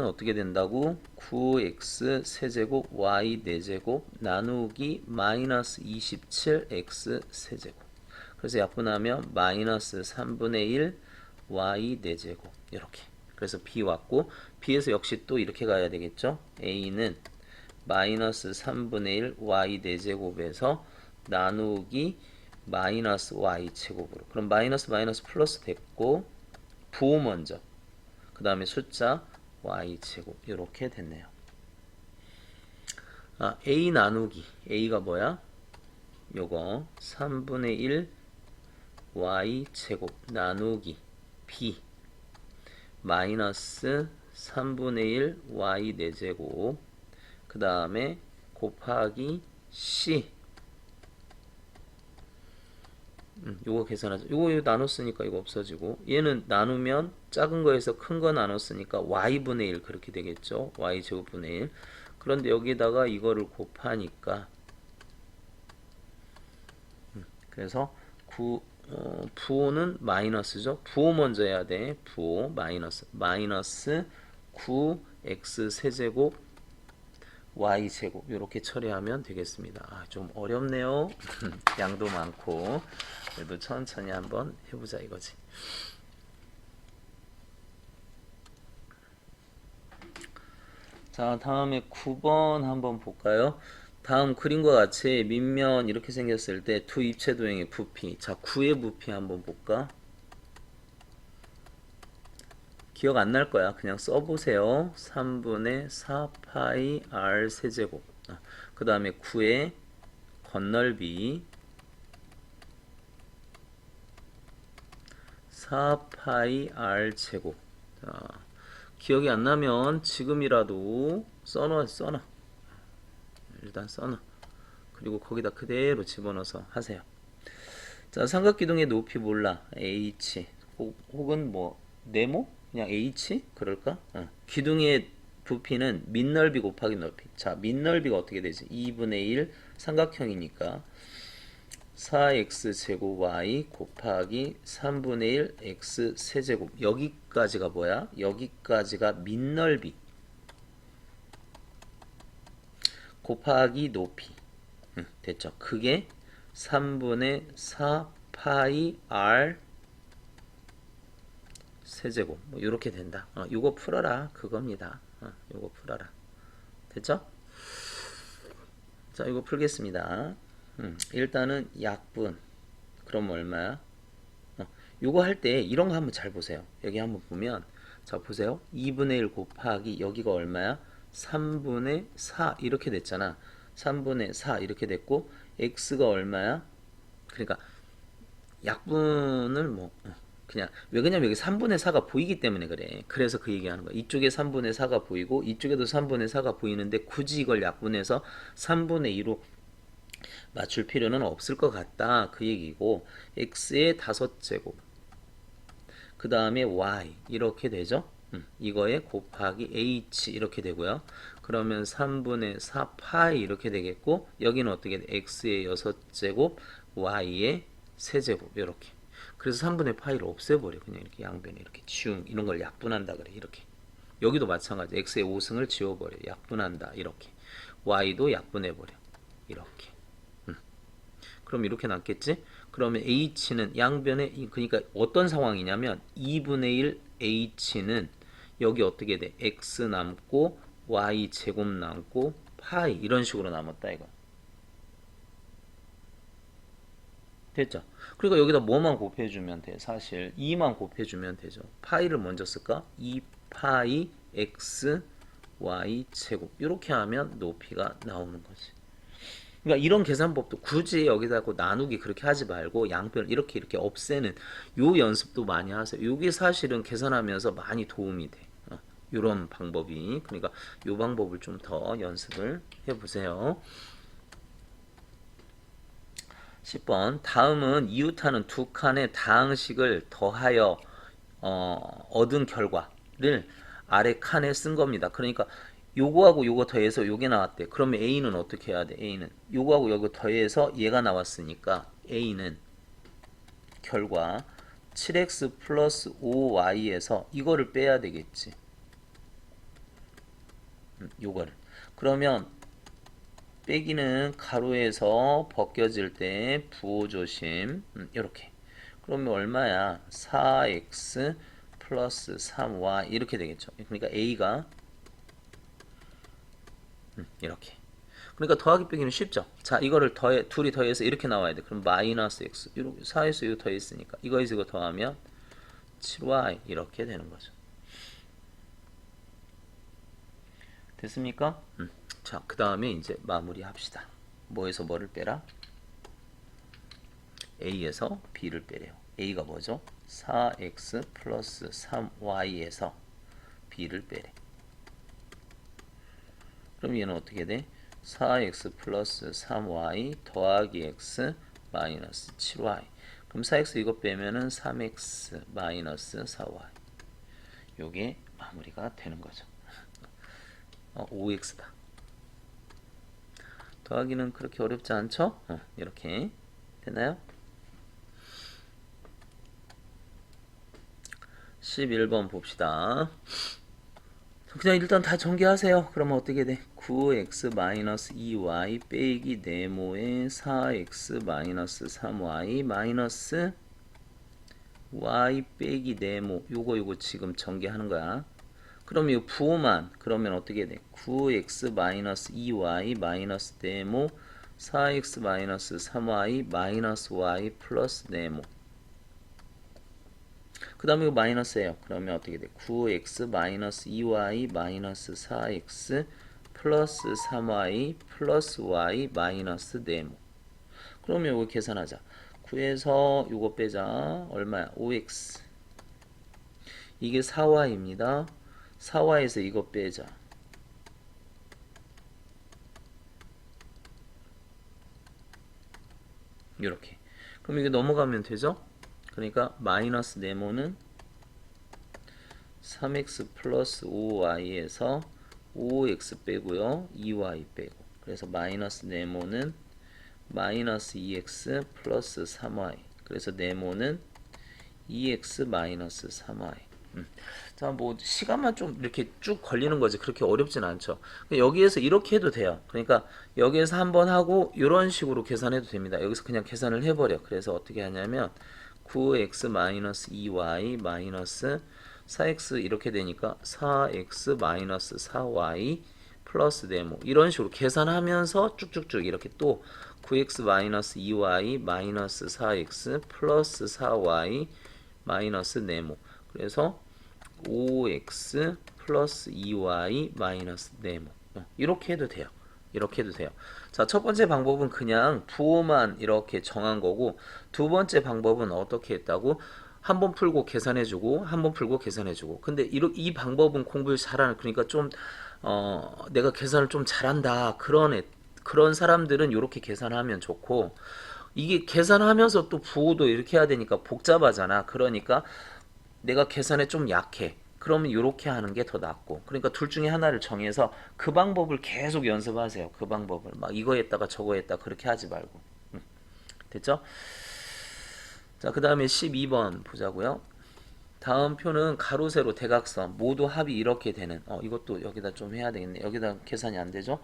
어떻게 된다고? 9x 세제곱 y 4제곱 나누기 마이너스 27x 세제곱. 그래서 약분하면 마이너스 3분의 1 y 4제곱 이렇게. 그래서 B 왔고 B에서 역시 또 이렇게 가야 되겠죠? A는 마이너스 3분의 1 y 4제곱에서 나누기 마이너스 y 제곱으로. 그럼 마이너스 플러스 됐고 부호 먼저. 그 다음에 숫자 y 제곱 이렇게 됐네요. a 나누기 a가 뭐야? 요거 3분의 1 y 제곱 나누기 b 마이너스 3분의 1 y 4제곱 그 다음에 곱하기 c 요거 계산하자. 요거 나눴으니까 이거 없어지고 얘는 나누면 작은 거에서 큰 거 나눴으니까 y분의 1 그렇게 되겠죠. y제곱분의 1. 그런데 여기다가 이거를 곱하니까 그래서 부호는 마이너스죠. 부호 먼저 해야 돼. 부호 마이너스 9x 세제곱 y제곱 이렇게 처리하면 되겠습니다. 좀 어렵네요. 양도 많고 그래도 천천히 한번 해보자 이거지. 자, 다음에 9번 한번 볼까요? 다음 그림과 같이 밑면 이렇게 생겼을 때 두 입체 도형의 부피. 자, 9의 부피 한번 볼까? 기억 안 날 거야. 그냥 써보세요. 3분의 4파이 r 세제곱. 그 다음에 9의 건널비 4파이 r 제곱. 자, 기억이 안 나면 지금이라도 써놔. 일단 써놔. 그리고 거기다 그대로 집어넣어서 하세요. 자, 삼각기둥의 높이 몰라. h 혹은 뭐 네모? 그냥 h? 그럴까? 기둥의 부피는 밑넓이 곱하기 넓이. 자, 밑넓이가 어떻게 되지? 2분의 1 삼각형이니까 4x제곱 y 곱하기 3분의 1 x 세제곱. 여기까지가 뭐야? 여기까지가 밑넓이 곱하기 높이. 됐죠? 그게 3분의 4 파이 r 세제곱. 뭐 이렇게 된다. 요거 풀어라. 그겁니다. 요거 풀어라. 됐죠? 자, 이거 풀겠습니다. 일단은 약분. 그럼 얼마야? 요거 할 때 이런 거 한번 잘 보세요. 여기 한번 보면, 자, 보세요. 2분의 1 곱하기 여기가 얼마야? 3분의 4 이렇게 됐잖아. 3분의 4 이렇게 됐고, x가 얼마야? 그러니까 약분을 뭐 그냥 왜 그러냐면 여기 3분의 4가 보이기 때문에 그래. 그래서 그 얘기하는 거야. 이쪽에 3분의 4가 보이고 이쪽에도 3분의 4가 보이는데 굳이 이걸 약분해서 3분의 2로 맞출 필요는 없을 것 같다. 그 얘기고 x의 5제곱 그 다음에 y 이렇게 되죠. 이거에 곱하기 h 이렇게 되고요. 그러면 3분의 4 파이 이렇게 되겠고 여기는 어떻게 돼? x의 6제곱 y의 세제곱 이렇게. 그래서 3분의 파이를 없애버려. 그냥 이렇게 양변에 이렇게 지움 이런 걸 약분한다 그래. 이렇게. 여기도 마찬가지. x의 5승을 지워버려. 약분한다. 이렇게. y도 약분해버려. 이렇게. 그럼 이렇게 남겠지? 그러면 h는 양변에 그러니까 어떤 상황이냐면 2분의 1 h는 여기 어떻게 돼? x 남고 y 제곱 남고 파이 이런 식으로 남았다 이거. 됐죠? 그러니까 여기다 뭐만 곱해주면 돼? 사실 2만 곱해주면 되죠. 파이를 먼저 쓸까? 2파이 x y 제곱 이렇게 하면 높이가 나오는 거지. 그러니까 이런 계산법도 굳이 여기다 나누기 그렇게 하지 말고 양변 이렇게 없애는 요 연습도 많이 하세요. 이게 사실은 계산하면서 많이 도움이 돼. 이런 방법이. 그러니까 요 방법을 좀 더 연습을 해보세요. 10번 다음은 이웃하는 두 칸의 다항식을 더하여 얻은 결과를 아래 칸에 쓴 겁니다. 그러니까 요거하고 요거 더해서 요게 나왔대. 그러면 A는 어떻게 해야 돼? A는 요거하고 요거 더해서 얘가 나왔으니까 A는 결과 7x 플러스 5y에서 이거를 빼야 되겠지. 요거를. 그러면 빼기는 가로에서 벗겨질 때 부호 조심. 이렇게. 그러면 얼마야? 4x 플러스 3y 이렇게 되겠죠. 그러니까 A가 이렇게. 그러니까 더하기 빼기는 쉽죠. 자, 이거를 둘이 더해서 이렇게 나와야 돼. 그럼 마이너스 x. 이렇게 4에서 이거 더했으니까 이거에서 이거 더하면 7y 이렇게 되는 거죠. 됐습니까? 자, 그 다음에 이제 마무리 합시다. 뭐에서 뭐를 빼라? A에서 B를 빼래요. A가 뭐죠? 4x 플러스 3y에서 B를 빼래. 그럼 얘는 어떻게 돼? 4x 플러스 3y 더하기 x 마이너스 7y. 그럼 4x 이거 빼면은 3x 마이너스 4y. 요게 마무리가 되는 거죠. 5x다. 더하기는 그렇게 어렵지 않죠? 이렇게 됐나요? 11번 봅시다. 그냥 일단 다 전개하세요. 그러면 어떻게 돼? 9x 마이너스 2y 빼기 네모의 4x 마이너스 3y 마이너스 y 빼기 네모 요거 지금 전개하는 거야. 그럼 이 부호만 그러면 어떻게 돼? 9x 마이너스 2y 마이너스 네모 4x 마이너스 3y 마이너스 y 플러스 네모. 그 다음에 이거 마이너스예요. 그러면 어떻게 돼? 9x 마이너스 2y 마이너스 4x 플러스 3y 플러스 y 마이너스 네모. 그러면 이거 계산하자. 9에서 이거 빼자. 얼마야? 5x. 이게 4y입니다. 4y에서 이거 빼자. 이렇게. 그럼 이게 넘어가면 되죠? 그러니까 마이너스 네모는 3x 플러스 5y에서 5x 빼고요. 2y 빼고. 그래서 마이너스 네모는 마이너스 2x 플러스 3y. 그래서 네모는 2x 마이너스 3y. 자, 뭐 시간만 좀 이렇게 쭉 걸리는 거지. 그렇게 어렵진 않죠. 여기에서 이렇게 해도 돼요. 그러니까 여기에서 한번 하고 이런 식으로 계산해도 됩니다. 여기서 그냥 계산을 해버려. 그래서 어떻게 하냐면 9x 마이너스 2y 마이너스 4x 이렇게 되니까 4x 마이너스 4y 플러스 네모 이런 식으로 계산하면서 쭉쭉쭉 이렇게 또 9x 마이너스 2y 마이너스 4x 플러스 4y 마이너스 네모 그래서 5x 플러스 2y 마이너스 네모 이렇게 해도 돼요. 이렇게 해도 돼요. 자, 첫 번째 방법은 그냥 부호만 이렇게 정한 거고 두 번째 방법은 어떻게 했다고? 한 번 풀고 계산해주고 한 번 풀고 계산해주고 근데 이 방법은 공부를 잘하는 그러니까 좀 내가 계산을 좀 잘한다 그런 사람들은 이렇게 계산하면 좋고 이게 계산하면서 또 부호도 이렇게 해야 되니까 복잡하잖아. 그러니까 내가 계산에 좀 약해. 그러면 이렇게 하는 게 더 낫고. 그러니까 둘 중에 하나를 정해서 그 방법을 계속 연습하세요. 그 방법을. 막 이거 했다가 저거 했다 그렇게 하지 말고. 됐죠? 자, 그 다음에 12번 보자고요. 다음 표는 가로, 세로, 대각선 모두 합이 이렇게 되는 이것도 여기다 좀 해야 되겠네. 여기다 계산이 안 되죠?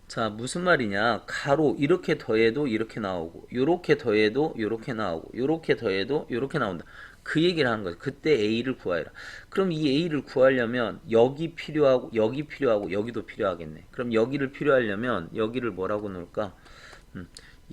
자, 무슨 말이냐? 가로 이렇게 더해도 이렇게 나오고 요렇게 더해도 요렇게 나오고 요렇게 더해도 요렇게 나온다. 그 얘기를 하는 거죠. 그때 A를 구하라. 그럼 이 A를 구하려면 여기 필요하고 여기 필요하고 여기도 필요하겠네. 그럼 여기를 필요하려면 여기를 뭐라고 놓을까?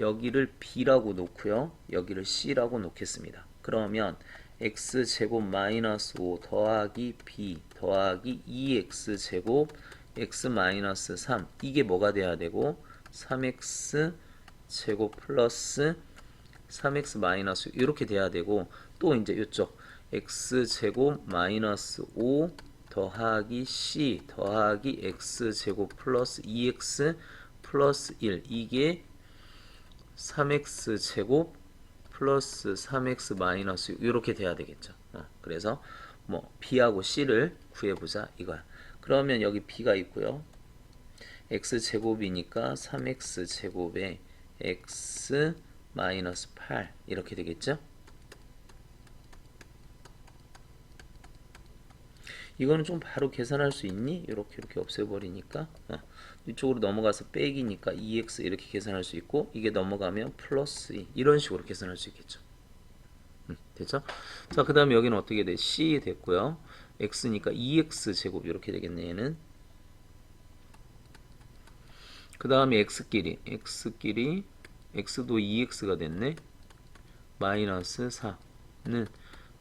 여기를 B라고 놓고요. 여기를 C라고 놓겠습니다. 그러면 X제곱 마이너스 5 더하기 B 더하기 2X제곱 X 마이너스 3 이게 뭐가 돼야 되고 3X 제곱 플러스 3X 마이너스 이렇게 돼야 되고 또 이제 이쪽 X 제곱 마이너스 5 더하기 C 더하기 X 제곱 플러스 2X 플러스 1 이게 3x 제곱 플러스 3x 마이너스 이렇게 돼야 되겠죠. 그래서 뭐 b하고 c를 구해보자 이거야. 그러면 여기 b가 있고요. x 제곱이니까 3x 제곱에 x 마이너스 8 이렇게 되겠죠. 이거는 좀 바로 계산할 수 있니? 이렇게 없애버리니까 이쪽으로 넘어가서 빼기니까 2x 이렇게 계산할 수 있고 이게 넘어가면 플러스 2 이런 식으로 계산할 수 있겠죠. 됐죠? 자, 그 다음에 여기는 어떻게 돼? c 됐고요. x니까 2x 제곱 이렇게 되겠네 얘는. 그 다음에 x끼리 x도 2x가 됐네. 마이너스 4는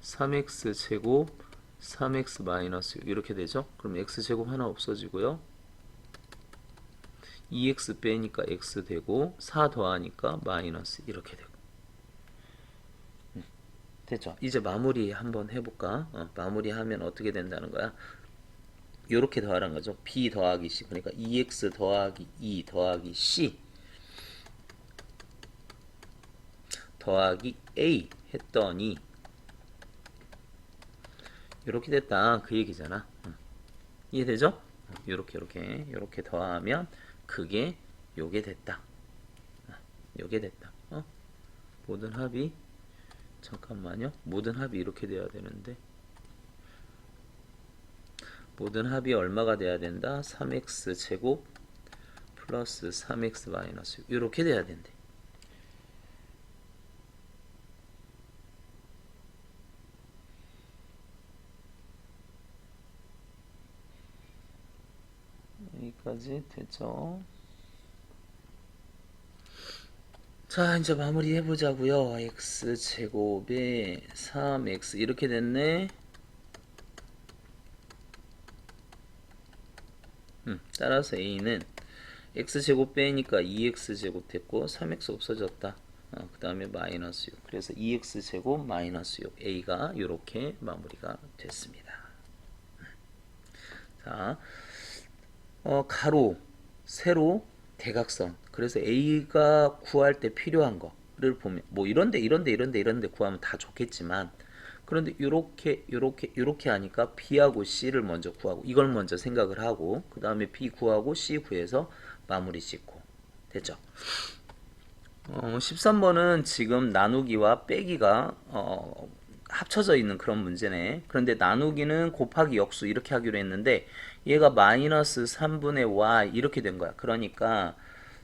3x 제곱 3x 마이너스 이렇게 되죠. 그럼 x제곱 하나 없어지고요. 2x 빼니까 x 되고 4 더하니까 마이너스 이렇게 되고 됐죠. 이제 마무리 한번 해볼까. 마무리하면 어떻게 된다는 거야. 이렇게 더하라는 거죠. b 더하기 c 그러니까 2x 더하기 2 더하기 c 더하기 a 했더니 이렇게 됐다 그 얘기잖아. 이해되죠? 이렇게 더하면 그게 요게 됐다. 요게 됐다. 모든 합이 잠깐만요. 모든 합이 이렇게 돼야 되는데 모든 합이 얼마가 돼야 된다? 3x 제곱 플러스 3x 마이너스 이렇게 돼야 된대. 여기까지 됐죠? 자, 이제 마무리 해보자고요. x제곱에 3x 이렇게 됐네. 따라서 a는 x제곱 빼니까 2x제곱 됐고 3x 없어졌다. 그 다음에 마이너스 6 그래서 2x제곱 마이너스 6 a가 이렇게 마무리가 됐습니다. 자, 가로, 세로, 대각선. 그래서 A가 구할 때 필요한 거를 보면 뭐 이런데 구하면 다 좋겠지만 그런데 요렇게 하니까 B하고 C를 먼저 구하고 이걸 먼저 생각을 하고 그 다음에 B 구하고 C 구해서 마무리 짓고 됐죠? 13번은 지금 나누기와 빼기가 합쳐져 있는 그런 문제네. 그런데 나누기는 곱하기 역수 이렇게 하기로 했는데 얘가 마이너스 3분의 y 이렇게 된 거야. 그러니까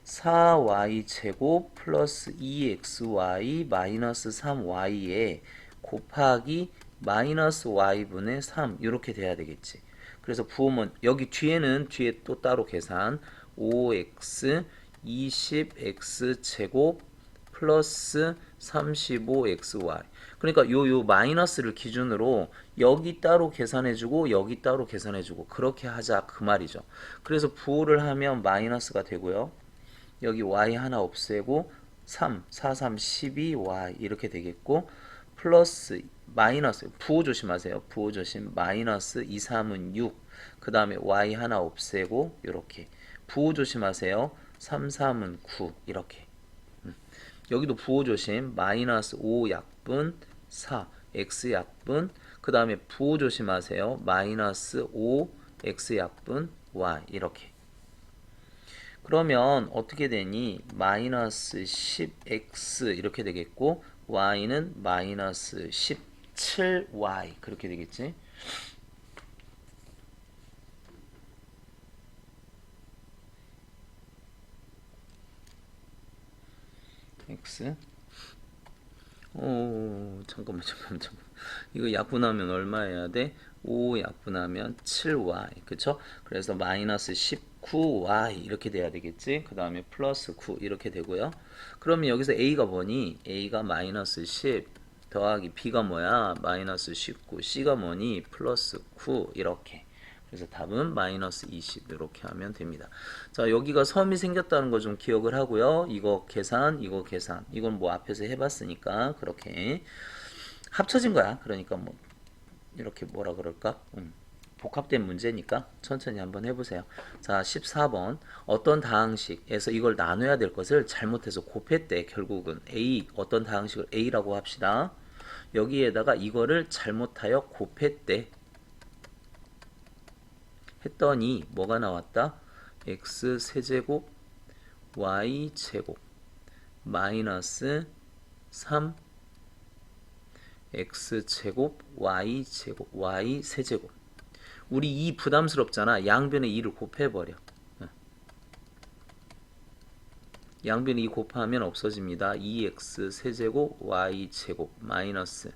4y 제곱 플러스 2xy 마이너스 3y에 곱하기 마이너스 y분의 3 이렇게 돼야 되겠지. 그래서 부호문 여기 뒤에 또 따로 계산 5x 20x 제곱 플러스 35xy. 그러니까 요 마이너스를 기준으로 여기 따로 계산해주고 여기 따로 계산해주고 그렇게 하자 그 말이죠. 그래서 부호를 하면 마이너스가 되고요. 여기 y 하나 없애고 3, 4, 3, 12y 이렇게 되겠고 플러스 마이너스 부호 조심하세요. 부호 조심 마이너스 2, 3은 6. 그 다음에 y 하나 없애고 이렇게 부호 조심하세요. 3, 3은 9 이렇게 여기도 부호 조심 마이너스 5 약분 4 x 약분 그 다음에 부호 조심하세요. 마이너스 5 x 약분 y 이렇게 그러면 어떻게 되니 마이너스 10x 이렇게 되겠고 y는 마이너스 17y 그렇게 되겠지. x 잠깐만. 이거 약분하면 얼마 해야 돼? 5 약분하면 7y 그쵸? 그래서 마이너스 19y 이렇게 돼야 되겠지? 그 다음에 플러스 9 이렇게 되고요. 그러면 여기서 a가 뭐니? a가 마이너스 10 더하기 b가 뭐야? 마이너스 19 c가 뭐니? 플러스 9 이렇게 그래서 답은 마이너스 20 이렇게 하면 됩니다. 자 여기가 섬이 생겼다는 거 좀 기억을 하고요. 이거 계산 이거 계산 이건 뭐 앞에서 해봤으니까 그렇게 합쳐진 거야. 그러니까 뭐 이렇게 뭐라 그럴까? 복합된 문제니까 천천히 한번 해보세요. 자 14번 어떤 다항식에서 이걸 나눠야 될 것을 잘못해서 곱했대. 결국은 a 어떤 다항식을 a라고 합시다. 여기에다가 이거를 잘못하여 곱했대. 했더니 뭐가 나왔다? x 세제곱 y 제곱 마이너스 3 x 제곱 y 제곱 y 세제곱 우리 2 부담스럽잖아. 양변에 2를 곱해버려. 양변에 2 곱하면 없어집니다. 2x 세제곱 y 제곱 마이너스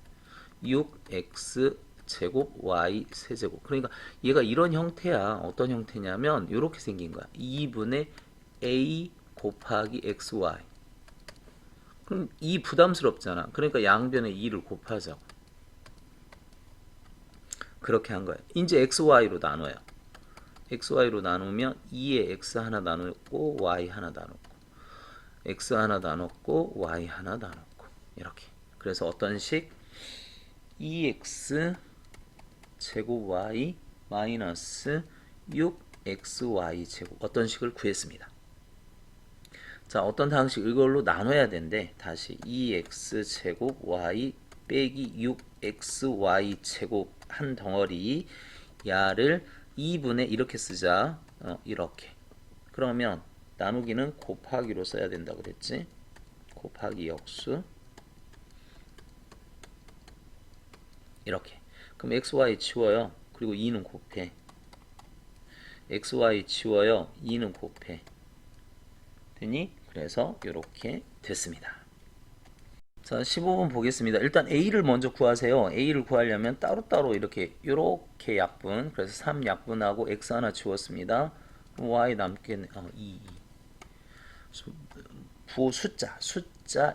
6x 제곱 y 세제곱 그러니까 얘가 이런 형태야. 어떤 형태냐면 이렇게 생긴 거야. 2분의 a 곱하기 xy 그럼 2 부담스럽잖아. 그러니까 양변에 2를 곱하자. 그렇게 한 거야. 이제 xy로 나눠요. xy로 나누면 2에 x 하나 나누고 y 하나 나누고 x 하나 나눴고 y 하나 나눴고 이렇게 그래서 어떤 식 2x 제곱 y 마이너스 6xy 제곱 어떤 식을 구했습니다. 자 어떤 다항식 이걸로 나눠야 된대. 다시 2x 제곱 y 빼기 6xy 제곱 한 덩어리 야를 2분의 이렇게 쓰자. 이렇게 그러면 나누기는 곱하기로 써야 된다고 그랬지. 곱하기 역수 이렇게 그럼 xy 치워요. 그리고 2는 곱해. xy 치워요. 2는 곱해. 되니? 그래서 이렇게 됐습니다. 자 15번 보겠습니다. 일단 a를 먼저 구하세요. a를 구하려면 따로따로 이렇게 약분 그래서 3 약분하고 x 하나 치웠습니다. y 남겠네. 2 부호 숫자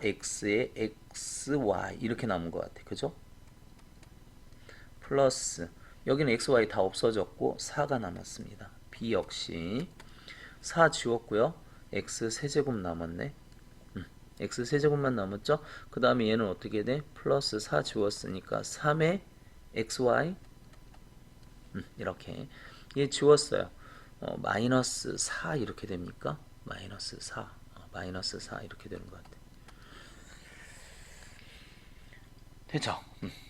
x에 xy 이렇게 남은 것 같아. 그죠? 플러스 여기는 xy 다 없어졌고 4가 남았습니다. b 역시 4 지웠고요. x 세제곱 남았네. x 세제곱만 남았죠? 그 다음에 얘는 어떻게 돼? 플러스 4 지웠으니까 3의 xy 이렇게 얘 지웠어요. 마이너스 4 이렇게 됩니까? 마이너스 4 마이너스 4 이렇게 되는 것 같아. 됐죠?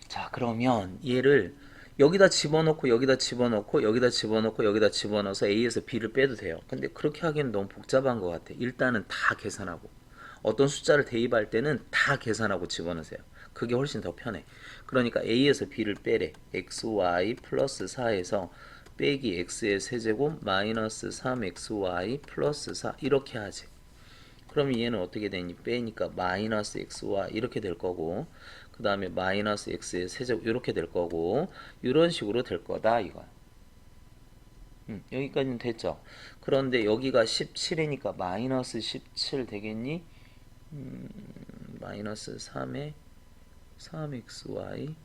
자 그러면 얘를 여기다 집어넣고 여기다 집어넣고 여기다 집어넣고 여기다 집어넣어서 A에서 B를 빼도 돼요. 근데 그렇게 하기엔 너무 복잡한 것 같아. 일단은 다 계산하고 어떤 숫자를 대입할 때는 다 계산하고 집어넣으세요. 그게 훨씬 더 편해. 그러니까 A에서 B를 빼래. XY 플러스 4에서 빼기 X의 세제곱 마이너스 3XY 플러스 4 이렇게 하지. 그럼 얘는 어떻게 되니? 빼니까 마이너스 x와 이렇게 될 거고 그 다음에 마이너스 x의 세제곱 이렇게 될 거고 이런 식으로 될 거다 이거. 여기까지는 됐죠. 그런데 여기가 17이니까 마이너스 17 되겠니? 마이너스 3에 3xy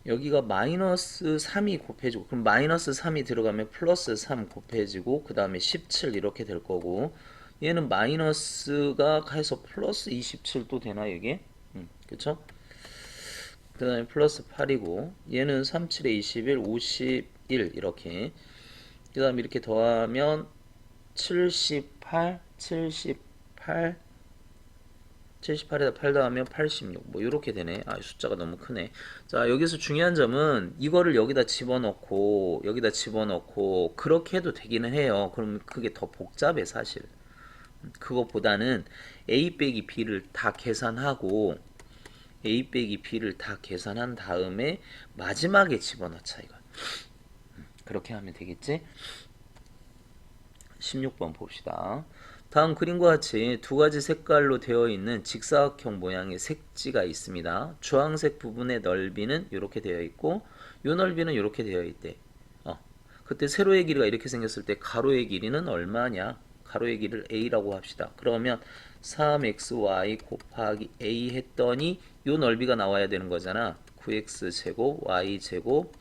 여기가 마이너스 3이 곱해지고 그럼 마이너스 3이 들어가면 플러스 3 곱해지고 그 다음에 17 이렇게 될 거고 얘는 마이너스가 해서 플러스 27도 되나 이게? 그쵸? 그 다음에 플러스 8이고 얘는 37에 21, 51 이렇게 그 다음에 이렇게 더하면 78, 78 78에다 8 더하면 86. 뭐 이렇게 되네. 아, 숫자가 너무 크네. 자, 여기서 중요한 점은 이거를 여기다 집어넣고 여기다 집어넣고 그렇게 해도 되기는 해요. 그럼 그게 더 복잡해, 사실. 그것보다는 A 빼기 B를 다 계산하고 A 빼기 B를 다 계산한 다음에 마지막에 집어넣자 이거. 그렇게 하면 되겠지? 16번 봅시다. 다음 그림과 같이 두 가지 색깔로 되어 있는 직사각형 모양의 색지가 있습니다. 주황색 부분의 넓이는 이렇게 되어 있고 이 넓이는 이렇게 되어 있대. 그때 세로의 길이가 이렇게 생겼을 때 가로의 길이는 얼마냐? 가로의 길이를 A라고 합시다. 그러면 3xy 곱하기 A 했더니 이 넓이가 나와야 되는 거잖아. 9x 제곱 y 제곱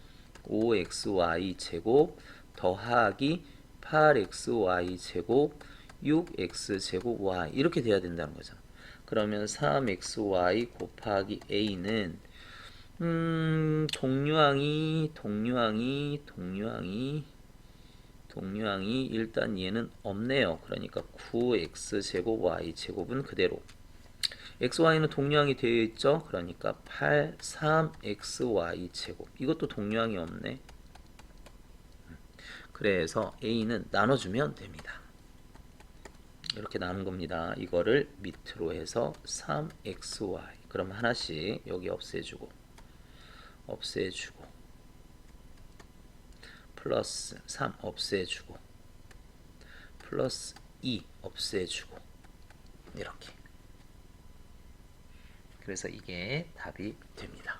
5xy 제곱 더하기 8xy 제곱 6x 제곱 y 이렇게 돼야 된다는 거잖아. 그러면 3xy 곱하기 a는 동류항이 일단 얘는 없네요. 그러니까 9x 제곱 y 제곱은 그대로. xy는 동류항이 되어 있죠. 그러니까 8, 3xy 제곱. 이것도 동류항이 없네. 그래서 a는 나눠주면 됩니다. 이렇게 나눈 겁니다. 이거를 밑으로 해서 3xy 그럼 하나씩 여기 없애주고 플러스 3 없애주고 플러스 2 없애주고 이렇게 그래서 이게 답이 됩니다.